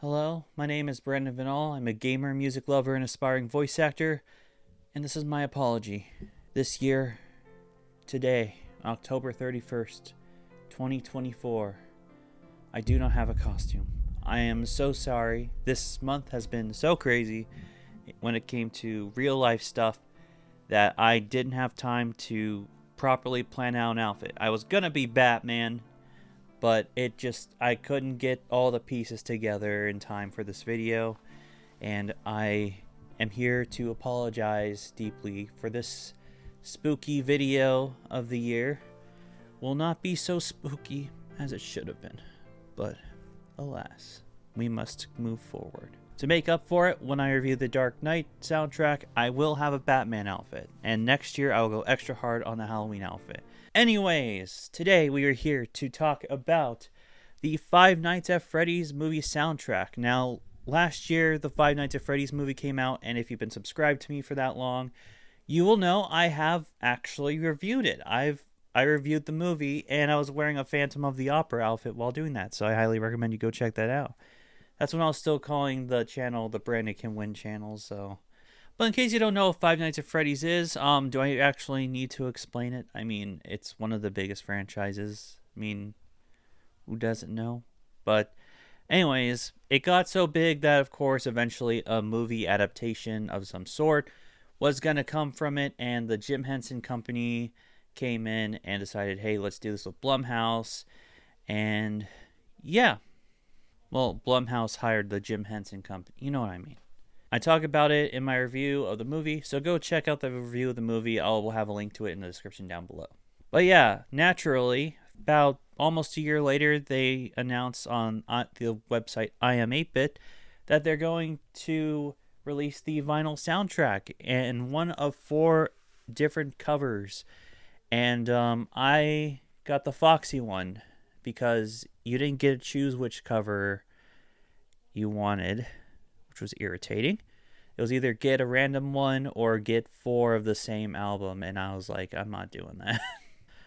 Hello, my name is Brandon Vinall. I'm a gamer, music lover, and aspiring voice actor, and this is my apology. This year, today, October 31st, 2024, I do not have a costume. I am so sorry. This month has been so crazy when it came to real life stuff that I didn't have time to properly plan out an outfit. I was gonna be Batman, but I couldn't get all the pieces together in time for this video, and I am here to apologize deeply for this spooky video of the year. Will not be so spooky as it should have been, but alas, we must move forward. To make up for it, when I review the Dark Knight soundtrack, I will have a Batman outfit, and next year I will go extra hard on the Halloween outfit. Anyways, today we are here to talk about the Five Nights at Freddy's movie soundtrack. Now, last year the Five Nights at Freddy's movie came out, and if you've been subscribed to me for that long, you will know I have actually reviewed it. I reviewed the movie, and I was wearing a Phantom of the Opera outfit while doing that, so I highly recommend you go check that out. That's when I was still calling the channel the Brandon Can Win channel, so... But in case you don't know what Five Nights at Freddy's is, do I actually need to explain it? I mean, it's one of the biggest franchises. I mean, who doesn't know? But anyways, it got so big that, of course, eventually a movie adaptation of some sort was going to come from it, and the Jim Henson Company came in and decided, hey, let's do this with Blumhouse. And yeah, well, Blumhouse hired the Jim Henson Company. You know what I mean. I talk about it in my review of the movie, so go check out the review of the movie. I'll have a link to it in the description down below. But yeah, naturally, about almost a year later, they announced on the website I Am 8-Bit that they're going to release the vinyl soundtrack and one of 4 different covers. And I got the Foxy one because you didn't get to choose which cover you wanted, which was irritating. It was either get a random one or get 4 of the same album, and I was like, I'm not doing that.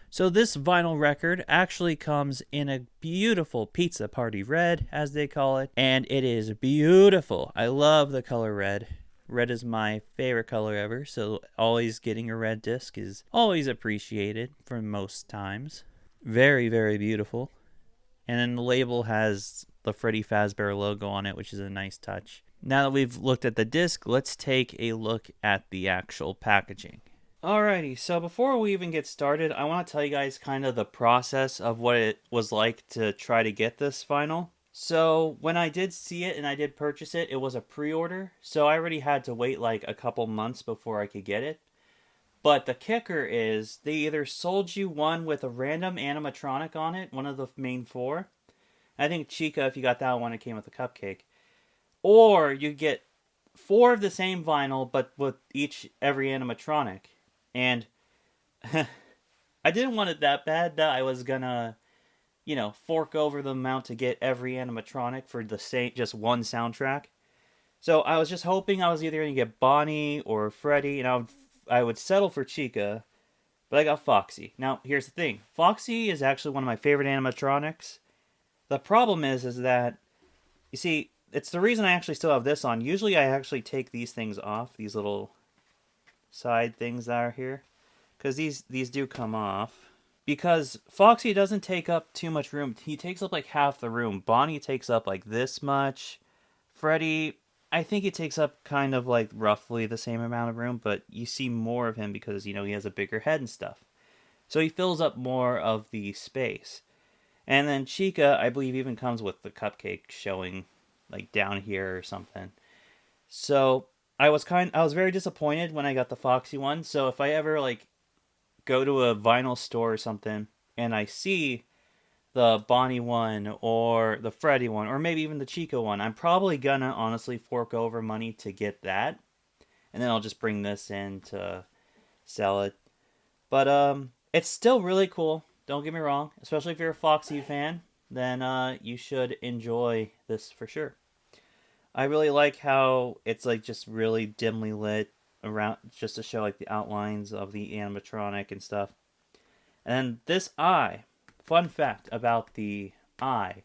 So this vinyl record actually comes in a beautiful Pizza Party red, as they call it, and it is beautiful. I love the color red. Red is my favorite color ever, so always getting a red disc is always appreciated for most times. Very, very beautiful. And then the label has the Freddy Fazbear logo on it, which is a nice touch. Now that we've looked at the disc, let's take a look at the actual packaging. Alrighty, so before we even get started, I want to tell you guys kind of the process of what it was like to try to get this vinyl. So when I did see it and I did purchase it, it was a pre-order, so I already had to wait like a couple months before I could get it. But the kicker is, they either sold you one with a random animatronic on it, one of the main 4. I think Chica, if you got that one, it came with a cupcake. Or you get 4 of the same vinyl, but with every animatronic. And I didn't want it that bad that I was gonna, fork over the amount to get every animatronic for the same, just one soundtrack. So I was just hoping I was either gonna get Bonnie or Freddy, and I would settle for Chica, but I got Foxy. Now, here's the thing. Foxy is actually one of my favorite animatronics. The problem is that, you see, it's the reason I actually still have this on. Usually I actually take these things off, these little side things that are here, because these do come off. Because Foxy doesn't take up too much room. He takes up like half the room. Bonnie takes up like this much. Freddy, I think it takes up kind of like roughly the same amount of room, but you see more of him because, he has a bigger head and stuff. So he fills up more of the space. And then Chica, I believe, even comes with the cupcake showing like down here or something. So I was very disappointed when I got the Foxy one. So if I ever like go to a vinyl store or something and I see the Bonnie one or the Freddy one or maybe even the Chica one, I'm probably gonna honestly fork over money to get that, and then I'll just bring this in to sell it. But it's still really cool. Don't get me wrong, especially if you're a Foxy fan, then you should enjoy this for sure. I really like how it's like just really dimly lit around, just to show like the outlines of the animatronic and stuff. And this eye, fun fact about the eye,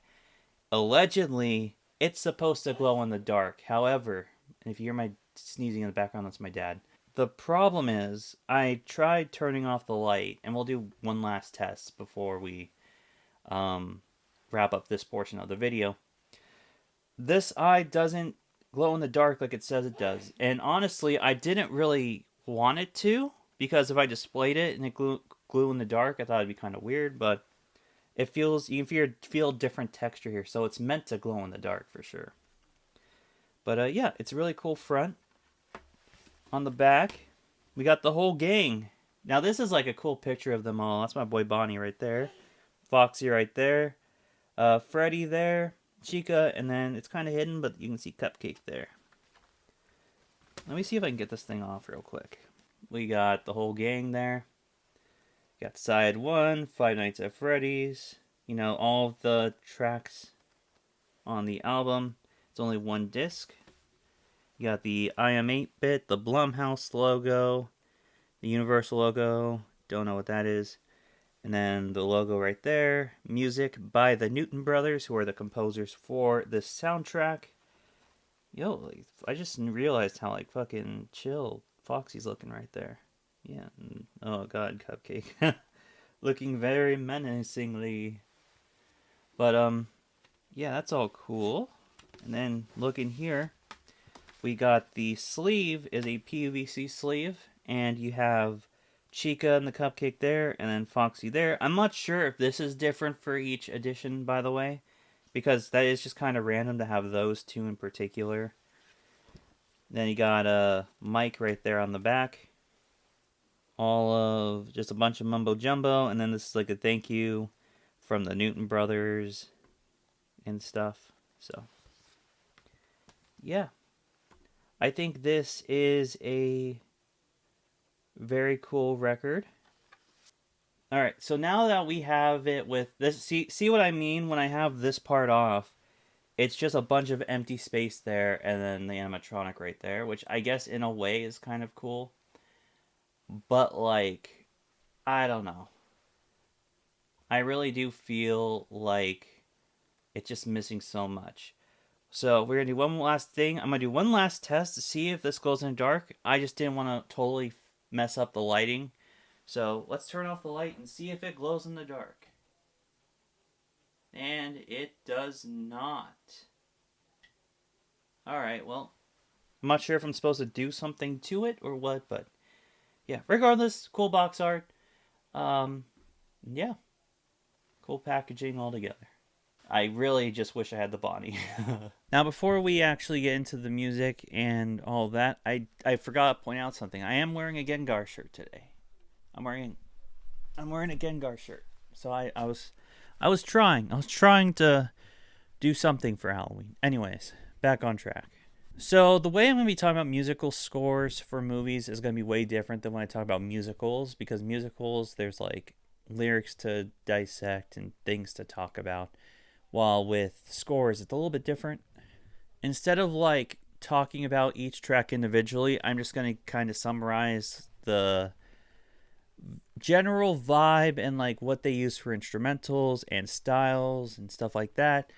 allegedly It's supposed to glow in the dark. However, if you hear my sneezing in the background, that's my dad. The problem is, I tried turning off the light, and we'll do one last test before we um, wrap up this portion of the video. This eye doesn't glow in the dark like it says it does. And honestly, I didn't really want it to, because if I displayed it and it glue in the dark, I thought it'd be kind of weird, but it feels, you can feel different texture here, so it's meant to glow in the dark for sure. But yeah, it's a really cool front. On the back, we got the whole gang. Now this is like a cool picture of them all. That's my boy Bonnie right there. Foxy right there. Freddy there. Chica, and then it's kind of hidden, but you can see Cupcake there. Let me see if I can get this thing off real quick. We got the whole gang there. Got side 1, Five Nights at Freddy's. You know, all of the tracks on the album. It's only one disc. You got the I Am 8-Bit, the Blumhouse logo, the Universal logo, don't know what that is. And then the logo right there, music by the Newton Brothers, who are the composers for this soundtrack. Yo, like, I just realized how, like, fucking chill Foxy's looking right there. Yeah, oh god, Cupcake. Looking very menacingly. But, yeah, that's all cool. And then, looking here, we got the sleeve is a PVC sleeve, and you have Chica and the Cupcake there, and then Foxy there. I'm not sure if this is different for each edition, by the way, because that is just kind of random to have those two in particular. Then you got Mike right there on the back. All of just a bunch of mumbo jumbo, and then this is like a thank you from the Newton Brothers and stuff. So, yeah. I think this is a very cool record. Alright, so now that we have it with this, see what I mean when I have this part off? It's just a bunch of empty space there, and then the animatronic right there, which I guess in a way is kind of cool. But, like, I don't know. I really do feel like it's just missing so much. So we're going to do one last thing. I'm going to do one last test to see if this glows in the dark. I just didn't want to totally mess up the lighting. So let's turn off the light and see if it glows in the dark. And it does not. Alright, well, I'm not sure if I'm supposed to do something to it or what, but yeah, regardless, cool box art. Yeah, cool packaging altogether. I really just wish I had the Bonnie. Now, before we actually get into the music and all that, I forgot to point out something. I am wearing a Gengar shirt today. I'm wearing a Gengar shirt. So I was trying to do something for Halloween. Anyways, back on track. So the way I'm going to be talking about musical scores for movies is going to be way different than when I talk about musicals, because musicals, there's like lyrics to dissect and things to talk about. While with scores, it's a little bit different. Instead of like talking about each track individually, I'm just going to kind of summarize the general vibe and like what they use for instrumentals and styles and stuff like that,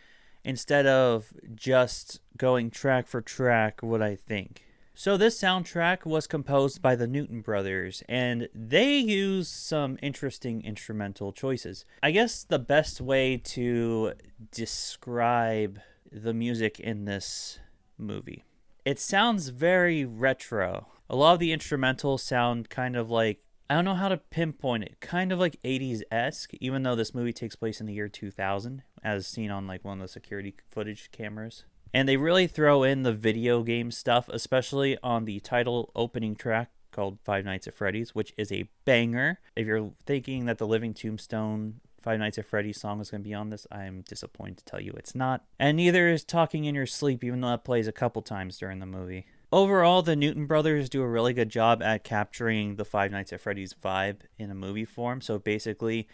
instead of just going track for track what I think. So this soundtrack was composed by the Newton Brothers, and they use some interesting instrumental choices. I guess the best way to describe the music in this movie, it sounds very retro. A lot of the instrumentals sound kind of like, I don't know how to pinpoint it, kind of like 80s-esque, even though this movie takes place in the year 2000, as seen on like one of the security footage cameras. And they really throw in the video game stuff, especially on the title opening track called Five Nights at Freddy's, which is a banger. If you're thinking that the Living Tombstone Five Nights at Freddy's song is going to be on this, I'm disappointed to tell you it's not. And neither is Talking in Your Sleep, even though that plays a couple times during the movie. Overall, the Newton Brothers do a really good job at capturing the Five Nights at Freddy's vibe in a movie form. So basically,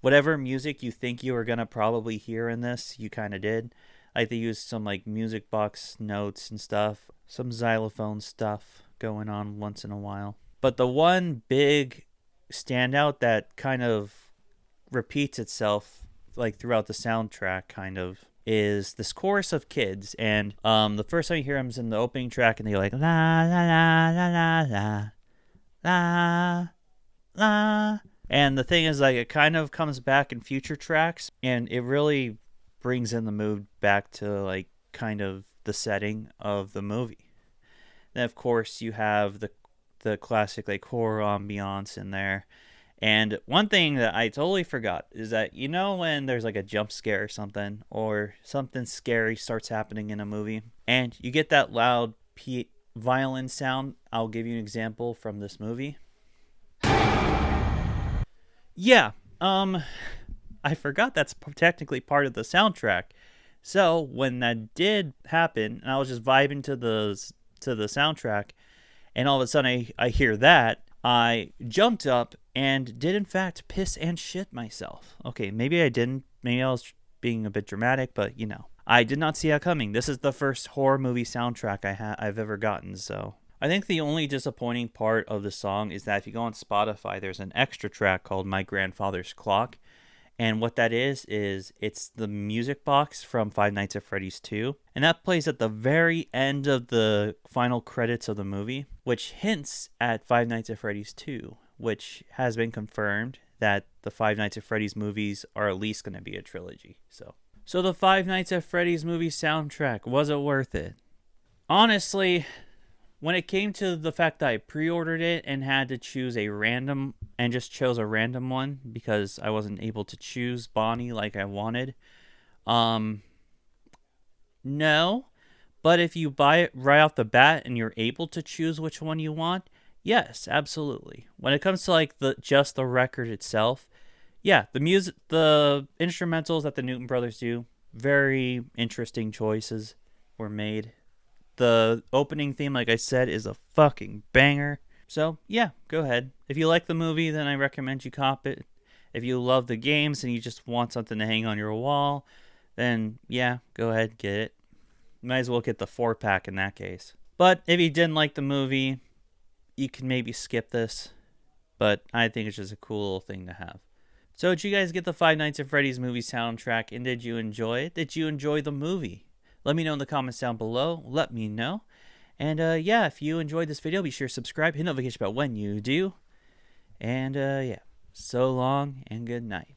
whatever music you think you were going to probably hear in this, you kind of did. Like they used some like music box notes and stuff, some xylophone stuff going on once in a while. But the one big standout that kind of repeats itself like throughout the soundtrack kind of is this chorus of kids, and the first time you hear them is in the opening track, and they're like la la la la la la la la. And the thing is, like, it kind of comes back in future tracks, and it really brings in the mood back to like kind of the setting of the movie. Then of course you have the classic like horror ambiance in there. And one thing that I totally forgot is that, you know, when there's like a jump scare or something scary starts happening in a movie, and you get that loud violin sound. I'll give you an example from this movie. Yeah, I forgot that's technically part of the soundtrack. So when that did happen, and I was just vibing to the soundtrack, and all of a sudden I hear that, I jumped up and did in fact piss and shit myself. Okay, maybe I didn't. Maybe I was being a bit dramatic, but you know, I did not see that coming. This is the first horror movie soundtrack I've ever gotten, so. I think the only disappointing part of the song is that if you go on Spotify, there's an extra track called My Grandfather's Clock. And what that is it's the music box from Five Nights at Freddy's 2. And that plays at the very end of the final credits of the movie, which hints at Five Nights at Freddy's 2, which has been confirmed that the Five Nights at Freddy's movies are at least going to be a trilogy. So the Five Nights at Freddy's movie soundtrack, was it worth it? Honestly, when it came to the fact that I pre-ordered it and had to choose just chose a random one because I wasn't able to choose Bonnie like I wanted, no. But if you buy it right off the bat and you're able to choose which one you want, yes, absolutely. When it comes to like just the record itself, yeah, the music, the instrumentals that the Newton Brothers do, very interesting choices were made. The opening theme, like I said, is a fucking banger. So, yeah, go ahead. If you like the movie, then I recommend you cop it. If you love the games and you just want something to hang on your wall, then, yeah, go ahead, get it. You might as well get the 4-pack in that case. But if you didn't like the movie, you can maybe skip this. But I think it's just a cool little thing to have. So, did you guys get the Five Nights at Freddy's movie soundtrack, and did you enjoy it? Did you enjoy the movie? Let me know in the comments down below. Let me know. And yeah, if you enjoyed this video, be sure to subscribe. Hit notification bell when you do. And yeah, so long and good night.